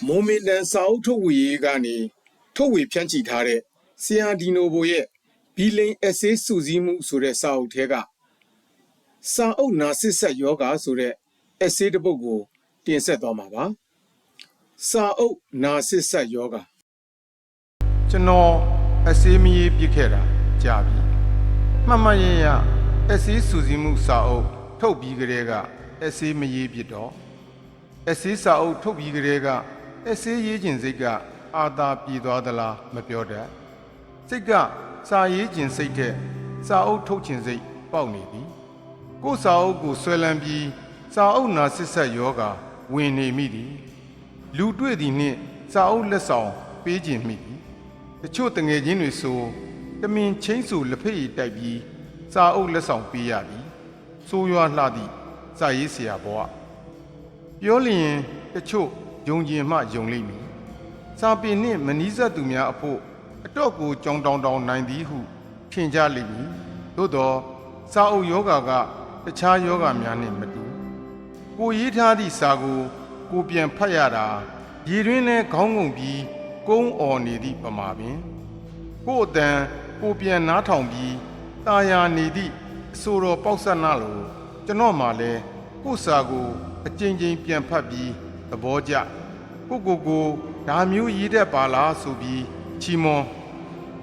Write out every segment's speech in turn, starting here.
မိုမင်တန်စာအုပ်ထုတ်ဝေရေးကနေထုတ်ဝေဖြန့်ချိထားတဲ့ဆရာဒီနိုဘိုရဲ့ဘီလိန်အက်ဆေးစုစည်းမှုဆိုတဲ့စာအုပ်ထဲကစာအုပ်နာစစ်ဆက်ယောဂဆိုတဲ့အက်ဆေးတစ်ပုဒ်ကိုတင်ဆက်သွားမှာပါစာအုပ်နာစစ်ဆက်ယောဂကျွန်တော်အက်ဆေးမရေးပြစ်ခဲ့တာကြာပြီမှတ်မှတ်ရရအက်ဆေးစုစည်းမှုစာအုပ်ထုတ်ပြီးကြတဲ့ကအက်ဆေးမရေးပြစ်တော့အက်ဆေးစာအုပ်ထုတ်ပြီးကြတဲ့ကအက်ဆေးရေးခြင်းစိတ်ကအာသာပြေသွားသလားမပြောတတ်စိတ်ကစာရေးခြင်းစိတ်တဲ့စာအုပ်ထုတ်ခြင်းစိတ်ပေါက်နေပြီကိုယ်စာအုပ်ကိုဆွဲလန်းပြီးစာအုပ်နာစစ်ဆက်ယောဂဝင်နေမိသည်လူတွေ့သည်နှင့်စာအုပ်လက်ဆောင်ပေးခြင်းမိသည်တချို့တငယ်ချင်းတွေဆိုတမင်ချင်းစုလက်ဖက်ရည်တိုက်ပြီးစာအုပ်လက်ဆောင်ပေးရသည်စိုးရွားလှသည့်စာရေးဆရာဘဝပြောလျင်တချို့ယုံကြည်မှယုံလိမ့်မည်စာပေနှင့်မနီးစပ်သူများအဖို့အတော့ကိုကြောင်တောင်တောင်နိုင်သည်ဟုထင်ကြလိမ့်မည်သို့သောစာအုပ်ယောဂကတခြားယောဂများနှင့်မတူကိုရေးထားသည့်စာကိုပြန်ဖတ်ရတာရည်ရင်းနဲ့ခေါင်းငုံပြီးကုန်းအော်နေသည့်ပမာပင်ကိုအတန်ကိုပြန်နားထောင်ပြီးတာယာနေသည့်အဆိုတော်ပေါက်ဆက်နာလိုကျွန်တော်မှလည်းကိုစာကိုအကြိမ်ကြိမ်ပြန်ဖတ်ပြီးသဘောကျကိုဒါမျိုးရေးတတ်ပါလားဆိုပြီးချီးမွမ်း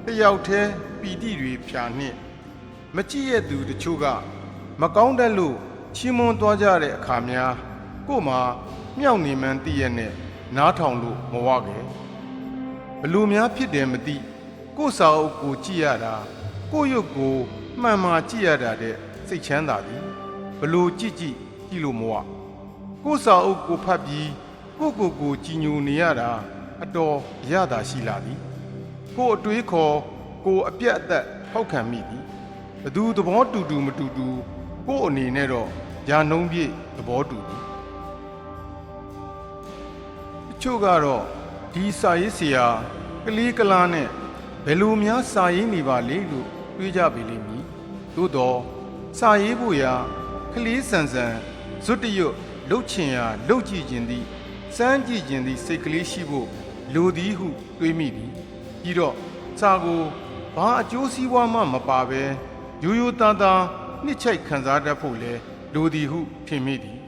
တယောက်တည်းပီတိတွေဖြာနှင့်မကြည့်ရသူတချို့ကမကောင်းတတ်လို့ချီးမွမ်းသွားကြတဲ့အခါများကို့မှာမြောက်နေမှန်းသိရနဲ့နားထောင်လို့မဝခဲ့ဘလို့များဖြစ်တယ်မသိကို့စာအုပ်ကိုကြည့်ရတာကို့ရုပ်ကိုမှန်မှကြည့်ရတာတဲ့စိတ်ချမ်းသာသည်ဘလို့ကြည့်လို့မဝကို့စာအုပ်ကိုဖတ်ပြီးကိုကြည်ညိုနေရတာအတော်ရတာရှိလာသည်ကို့အတွေးခေါ်ကိုအပြတ်အသက်ထောက်ခံမိသည်ဘသူသဘောတူမတူကို့အနေနဲ့တော့ယာနှုံးပြည့်သဘောတူသည်တချို့ကတော့ဒီစာရေးဆရာကလေးကလားနဲ့ဘယ်လိုများစာရေးနေပါလေလို့တွေးကြပေလိမ့်မည်သို့တော့စာရေးဖို့ရာကလေးဆန်ဇွတ်တရွတ်လှုပ်ချင်ရာလှုပ်ကြည့်ခြင်းသည်စမ်းကြည့်ခြင်းသည်စိတ်ကလေးရှိဖို့လိုသည်ဟုတွေးမိသည်ပြီးတော့စာကိုဘာအကျိုးစီးပွားမှမပါဘဲရိုးသားသားနှစ်ချိုက်ခံစားတတ်ဖို့လဲလိုသည်ဟုထင်မိသည်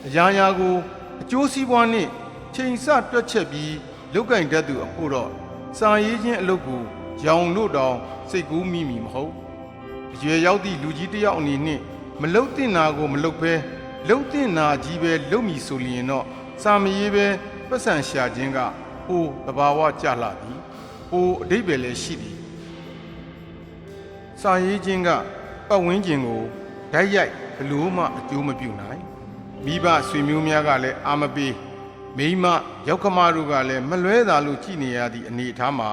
အရာရာကိုအကျိုးစီးပွားနှင့်ချိန်ဆတွက်ချက်ပြီးလုတ်ကင်တတ်သူအဖို့တော့စာရေးခြင်းအလုပ်ကိုရောင်လို့တောင်စိတ်ကူးမိမည်မဟုတ်အရွယ်ရောက်သည့်လူကြီးတစ်ယောက်အနေနဲ့မလုတ်တင်နာကိုမလုတ်ဘဲလုတ်တင်နာကြီးပဲလုတ်မိဆိုလျင်တော့စာမရေးပဲပတ်စံရှာခြင်းကဟိုသဘာဝကျလာသည်ဟိုအဓိပ္ပာယ်လည်းရှိသည်စာရေးခြင်းကပတ်ဝန်းကျင်ကိုဓာတ်ရိုက်ဘလို့မှအကျိုးမပြုနိုင်မိဘဆွေမျိုးများကလည်းအာမပေးမိမရောက်ခမတို့ကလည်းမလွဲသာလို့ကြည်နေရသည့်အနေအထားမှာ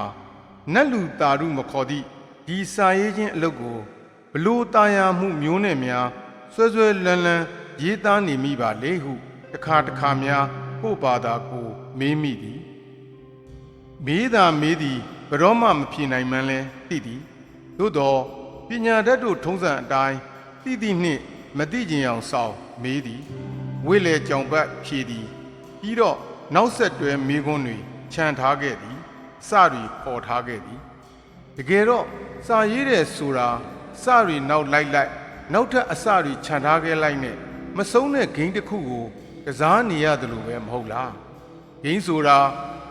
နတ်လူတာရုမခေါ်သည့်ဒီစာရေးခြင်းအလုပ်ကိုဘလို့တာယာမှုမျိုးနဲ့များဆွဲလန်းရေးသားနေမိပါလေဟုတစ်ခါများကို့ဘာသာကိုမေးမိသည်မေးသည်ဘရောမှမဖြေနိုင်မှန်းလဲသိသည်သို့တော့ပညာတတ်တို့ထုံးစံအတိုင်းသိနှင့်မသိခြင်းအောင်ဆောင်မေးသည်ဝိလေကြောင်ပတ်ဖြေသည်ပြီးတော့နောက်ဆက်တွဲမေးခွန်းတွေခြံထားခဲ့သည်စတွေပေါ်ထားခဲ့သည်တကယ်တော့စာရေးတဲ့ဆိုတာစတွေနောက်လိုက်နောက်ထပ်အစတွေခြံထားခဲ့လိုက်နဲ့မဆုံးတဲ့ဂိမ်းတစ်ခုကိုကစားနေရတယ်လို့ပဲမဟုတ်လားဂိမ်းဆိုတာ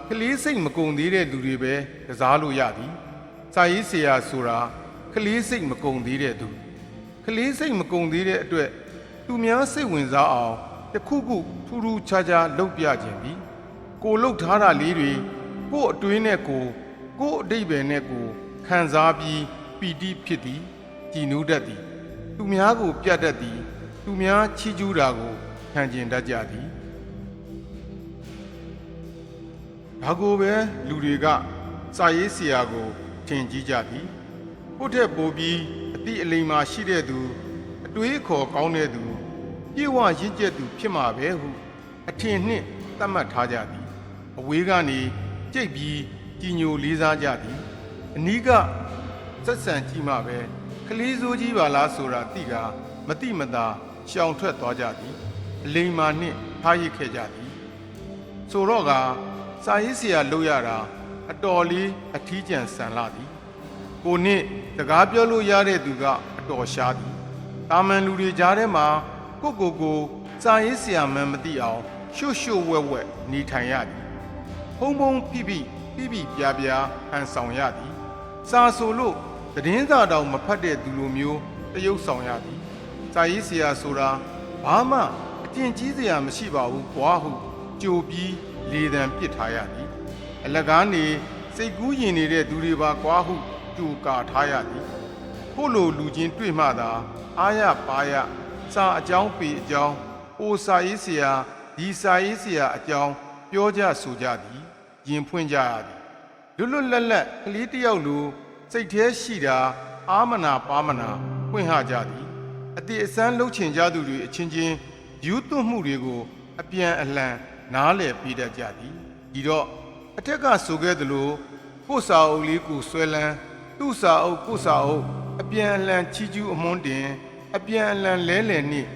ကလေးစိတ်မကုန်သေးတဲ့လူတွေပဲကစားလို့ရသည်စာရေးဆရာဆိုတာကလေးစိတ်မကုန်သေးတဲ့သူကလေးစိတ်မကုန်သေးတဲ့အတွက်သူများစိတ်ဝင်စားအောင်တခုထူးခြားလုပ်ပြခြင်းပြီကိုလှုပ်ထားတာလေးတွေကို့အတွင်းနဲ့ကို့အဓိပ္ပာယ်နဲ့ကိုခံစားပြီးပီတိဖြစ်သည်ကြည်နူးတတ်သည်သူများကိုပြတ်တတ်သည်သူများချီးကျူးတာကိုခံကျင်တတ်ကြသည်ဒါကိုပဲလူတွေကစာရေးဆရာကိုထင်ကြီးကြသည်ကိုယ့်ထက်ပိုပြီးအတိအလိမ္မာရှိတဲ့သူအတွေးခေါ်ကောင်းတဲ့သူပြေဝရင့်ကျက်သူဖြစ်မှာပဲဟုအထင်နှင့်သတ်မှတ်ထားကြသည်အဝေးကနေကြိတ်ပြီးကြည်ညိုလေးစားကြသည်အနီးကဆက်ဆံကြည့်မှပဲကလေးစိုးကြီးပါလားဆိုတာသိကမတိမသာရှောင်ထွက်သွားကြသည်အလိမ္မာနှင့်ထားရစ်ခဲ့ကြသည်ဆိုတော့က စာရေးဆရာလုပ်ရတာအတော်လေးအထီးကျန်ဆန်လာသည်ကိုနှစ်စကားပြောလို့ရတဲ့သူကအတော်ရှားသည်တာမန်လူတွေကြားထဲမှာကိုစာရေးဆရာမှန်မသိအောင်ရှုဝက်နေထိုင်ရသည်ဖုံဖိပြပြဟန်ဆောင်ရသည်စာဆိုလို့သတင်းစာတောင်မဖတ်တဲ့သူလိုမျိုးတရုပ်ဆောင်ရသည်စာရေးဆရာဆိုတာဘာမှအကျင့်ကြီးစရာမရှိပါဘူးကွာဟုကြိုပြီးလေတံပစ်ထားရသည်အလကားနေစိတ်ကူးရင်နေတဲ့သူတွေပါကွာဟုကြိုကာထားရသည်ဖို့လိုလူချင်းတွေ့မှသာအားရပါရစာအကြောင်းပေအကြောင်းအိုစာရေးဆရာဒီစာရေးဆရာအကြောင်းပြောကြဆိုကြသည်ရင်ဖွင့်ကြရသည်လွတ်လပ်ကလေးတယောက်လိုစိတ်แท้ရှိတာအာမနာပါမနာဖွင့်ဟကြသည်အတိအစမ်းလှုပ်ချင်ကြသူတွေအချင်းချင်းယူသွမှုတွေကိုအပြန်အလှန်နားလည်ပေးတတ်ကြသည်ဒီတော့အထက်ကဆိုခဲ့သလိုကိုစာအုပ်လေးကိုဆွဲလန်းသူ့စာအုပ်ကိုစာအုပ်အပြန်အလှန်ချီးကျူးအမွန်းတင်အပြန်အလှန်လဲလှယ်နှင့်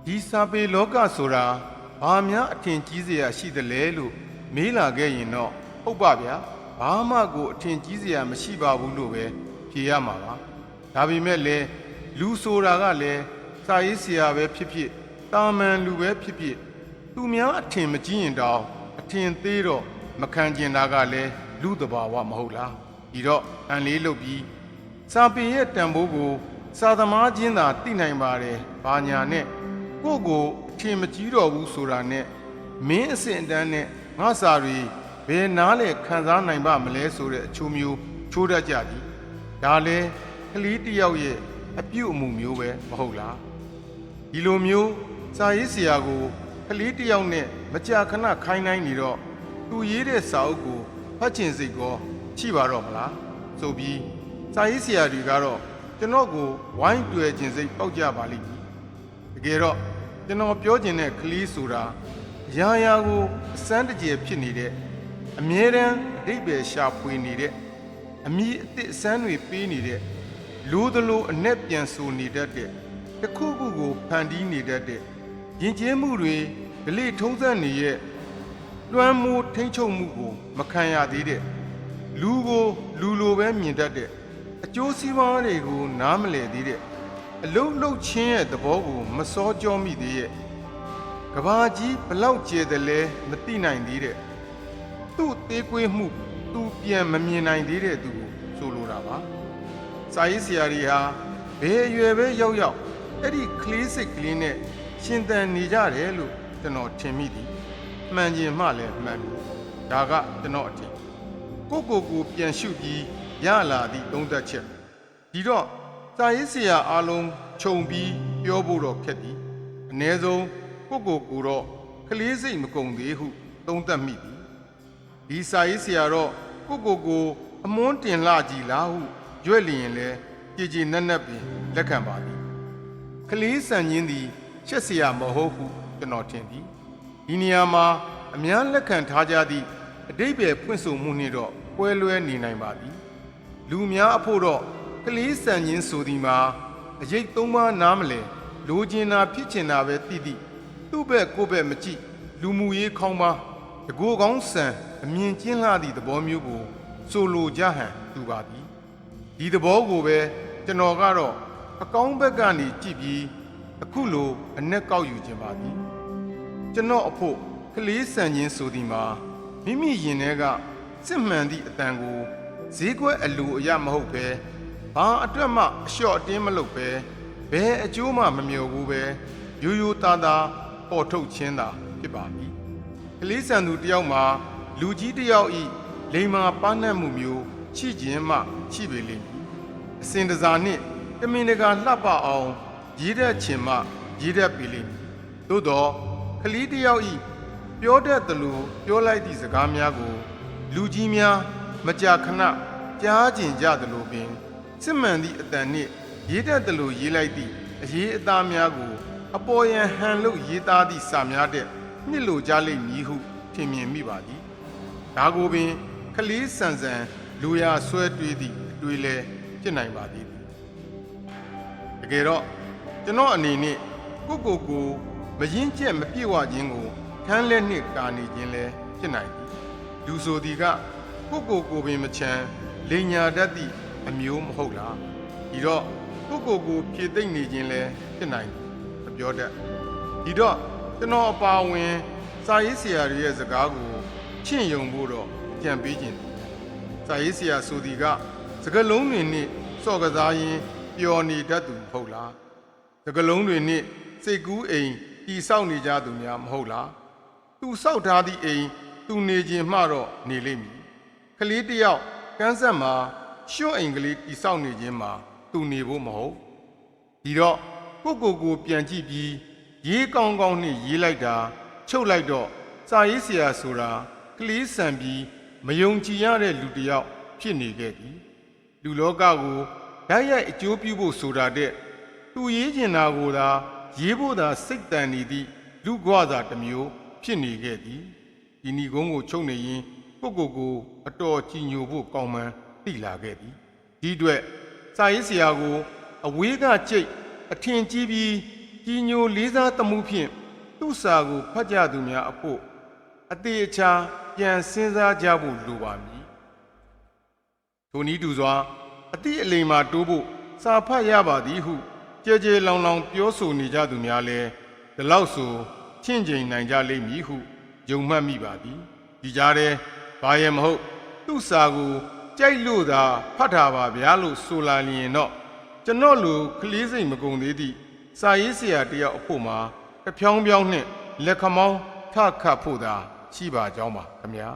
ဒီစာပေလောကဆိုတာဘာများအထင်ကြီးစရာရှိသလဲလို့မေးလာခဲ့ရင်တော့ဟုတ်ပါဗျာဘာမှကိုအထင်ကြီးစရာမရှိပါဘူးလို့ပဲဖြေရမှာပါဒါပေမဲ့လည်းလူဆိုတာကလည်းစာရေးဆရာပဲဖြစ်ဖြစ်တာမန်လူပဲဖြစ်ဖြစ်သူများအထင်မကြီးရင်တောင်အထင်သေးတော့မခံကျင်တာကလည်းလူတဘာဝမဟုတ်လားဒီတော့အန်လေးလုပ်ပြီးစာပေရဲ့တန်ဖိုးကိုစာသမားချင်းသာသိနိုင်ပါတယ်ဘာညာနဲ့ကိုအထင်မကြီးတော့ဘူးဆိုတာနဲ့မင်းအစင်အတန်းနဲ့ငါစာတွေဘယ်နားလဲခံစားနိုင်ပါမလဲဆိုတဲ့အချိုးမျိုးချိုးတတ်ကြသည်ဒါလဲကလေးတယောက်ရဲ့အပြုအမူမျိုးပဲမဟုတ်လားဒီလိုမျိုးစာရေးဆရာကိုကလေးတယောက်နဲ့မကြာခဏခိုင်းနိုင်နေတော့သူရေးတဲ့စာအုပ်ကိုဖတ်ချင်စိတ်ကောရှိပါတော့မလားဆိုပြီးစာရေးဆရာတွေကတော့ကျွန်တော်ကိုဝိုင်းတွေ့ခြင်းစိတ်ပေါက်ကြပါလိမ့်မည်တကယ်တော့ကျွန်တော်ပြောချင်တဲ့ကလေးဆိုတာရာကိုအစမ်းတကျယ်ဖြစ်နေတဲ့အမြဲတမ်းအတိတ်ပဲရှာဖွေနေတဲ့အမိအစ်စ်အစမ်းတွေပေးနေတဲ့လိုသလိုအ내ပြန်ဆိုနေတတ်တဲ့တစ်ခုခုကိုဖန်တီးနေတတ်တဲ့ယဉ်ကျေးမှုတွေဒလိထုံးစံနေရဲ့လွှမ်းမိုးထိမ့်ချုပ်မှုကိုမခံရသေးတဲ့လူကိုလူလိုပဲမြင်တတ်တဲ့အကျိုးစီးပွားတွေကိုနားမလည်သေးတဲ့အလုတ်လှုပ်ချင်းရဲ့သဘောကိုမစောကြောမိသေးရဲ့ကဘာကြီးဘလောက်ကျဲတယ်လဲမသိနိုင်သေးတဲ့သူ့သေးကွေးမှုသူပြန်မမြင်နိုင်သေးတဲ့သူကိုဆိုလိုတာပါစာရေးဆရာတွေဟာဘယ်အရွယ်ပဲရောက်အဲ့ဒီကလေးစိတ်ကလေးနဲ့ရှင်သန်နေကြတယ်လို့ကျွန်တော်ထင်မိသည်မှန်ခြင်းမှလည်းမှန်ပြီဒါကကျွန်တော်အထင်ကိုပြန်ရှုပြီးရလာသည့်သုံးသက်ချက်ဒီတော့စာရေးဆရာအားလုံးခြုံပြီးပြောဖို့တော့ခက်သည်အ ਨੇ ဆုံးကိုတော့ကလေးစိတ်မကုန်သေးဟုသုံးသပ်မိသည်ဒီစာရေးဆရာတော့ကိုအမွန်းတင်လာကြည်လားဟုရွက်လျင်လဲကြည်နက်ပင်လက်ခံပါသည်ကလေးဆန်ခြင်းသည်ရှက်เสียမဟုတ်ဟုကျွန်တော်ထင်သည်ဒီနေရာမှာအများလက်ခံထားကြသည့်အတိတ်ပဲဖွင့်ဆိုမှုနှင့်တော့ကွဲလွဲနေနိုင်ပါသည်လူများအဖို့တော့ကလေးဆန်ခြင်းဆိုသည်မှာအရေးသုံးပါးနားမလဲလိုချင်တာဖြစ်ချင်တာပဲသိသည်သူ့ဘက်ကိုယ့်ဘက်မကြည့်လူမှုရေးခေါင်းပါတကိုယ်ကောင်းဆန်အမြင်ကျဉ်းလှသည့်သဘောမျိုးကိုဆိုလိုကြဟန်တူပါသည်ဒီသဘောကိုပဲကျွန်တော်ကတော့အကောင်းဘက်ကနေကြည့်ပြီးအခုလိုအ내ကောက်ယူခြင်းပါသည်ကျွန်တော်အဖို့ကလေးဆန်ခြင်းဆိုသည်မှာမိမိရင်ထဲကစစ်မှန်သည့်အတန်ကိုဈေးကွက်အလိုအရမဟုတ်ပဲဘာအတွက်မှအလျှော့အတင်းမလုပ်ပဲဘယ်အကျိုးမှမမျှော်ဘူးပဲရိုးသားပေါ်ထုတ်ခြင်းသာဖြစ်ပါသည်ကလေးဆန်သူတယောက်မှာလူကြီးတယောက်ဤလိမ္မာပါနှံ့မှုမျိုးရှိခြင်းမှရှိပေလိမ့်မည်အစဉ်တစားနှင့်တမင်တကာလှပအောင်ရေးတတ်ခြင်းမှရေးတတ်ပေလိမ့်မည်သို့တော့ကလေးတယောက်ဤပြောတတ်သလိုပြောလိုက်သည့်စကားများကိုလူကြီးများမကြာခဏကြားကျင်ကြသလိုပင်စစ်မှန်သည့်အတန်နှင့်ရေးတတ်သလိုရေးလိုက်သည့်အရေးအသားများကိုအပေါ်ယံဟန်လို့ရေးသားသည့်စာများတဲ့နှစ်လိုကြလိမ့်မည်ဟုထင်မြင်မိပါသည်ဒါကိုပင်ကလေးဆန်လူရဆွဲတွေးသည့်အတွေးလဲဖြစ်နိုင်ပါသည်တကယ်တော့ကျွန်တော်အနေနဲ့ကိုမရင်ကျက်မပြေဝခြင်းကိုထမ်းလက်နှင့်ကာနေခြင်းလဲဖြစ်နိုင်သည်လူ လူဆိုသည်ကကိုပင်မချမ်းလိန်ညာတတ်သည့်အမျိုးမဟုတ်လားဒီတော့ကိုဖြည့်သိမ့်နေခြင်းလဲဖြစ်နိုင်မပြောတတ်ဒီတော့ကျွန်တော်အပါဝင်စာရေးဆရာတွေရဲ့စကားကိုချင့်ယုံဖို့တော့ကြံပေးခြင်းစာရေးဆရာဆိုသည်ကစကားလုံးတွေနဲ့စော့ကစားရင်းပျော်နေတတ်သူမဟုတ်လားစကားလုံးတွေနဲ့စိတ်ကူးအိမ်တီဆောက်နေကြသူများမဟုတ်လားသူဆောက်ထားသည့်အိမ်သူနေခြင်းမှတော့နေလိမ့်မည်ကလေးတစ်ယောက်ကန်းဆက်မှာရွှွန့်အိမ်ကလေးတီဆောက်နေခြင်းမှာသူနေဖို့မဟုတ်ဒီတော့ကိုပြန်ကြည့်ပြီးရေးကောင်းကောင်းနဲ့ရေးလိုက်တာချုပ်လိုက်တော့စာရေးဆရာဆိုတာကလေးဆန်ပြီးမယုံကြည်ရတဲ့လူတစ်ယောက်ဖြစ်နေခဲ့သည်လူလောကကိုဓာတ်ရိုက်အကျိုးပြုဖို့ဆိုတာတဲ့သူရေးကျင်တာကိုသာရေးဖို့သာစိတ်တန်နေသည့်လူ့ဘဝသာတစ်မျိုးဖြစ်နေခဲ့သည်ဒီဏီကုန်းကိုချုပ်နေရင်ကိုအတော်ကြည်ညိုဖို့ကောင်းမှန်းသိလာခဲ့သည်ဒီအတွက်စာရေးဆရာကိုအဝေးကကြိတ်အထင်ကြီးပြီးကြည်ညိုလေးစားသမှုဖြင့်သူ့စာကိုဖတ်ကြသူများအဖို့အသေးအချာပြန်စဉ်းစားကြဖို့လိုပါမည်ထိုနည်းတူစွာအတိအလိမ်မှာတိုးဖို့စာဖတ်ရပါသည်ဟုကြဲလောင်ပြောဆိုနေကြသူများလည်းဒီလောက်ဆိုချင့်ချိန်နိုင်ကြလိမ့်မည်ဟုယုံမှတ်မိပါသည်ဒီကြားထဲဘာရဲ့မဟုတ်သူ့စာကိုကြိုက်လို့သာဖတ်တာပါဗျာလို့ဆိုလာလျင်တော့ကျွန်တော်လူကလေးစိတ်မကုန်သေးသည့်စာရေးဆရာတယောက်အဖို့မှာတဖြောင်းနှင့်လက်ခမောင်းထခတ်ဖို့သာရှိပါကြောင်းပါခင်ဗျာ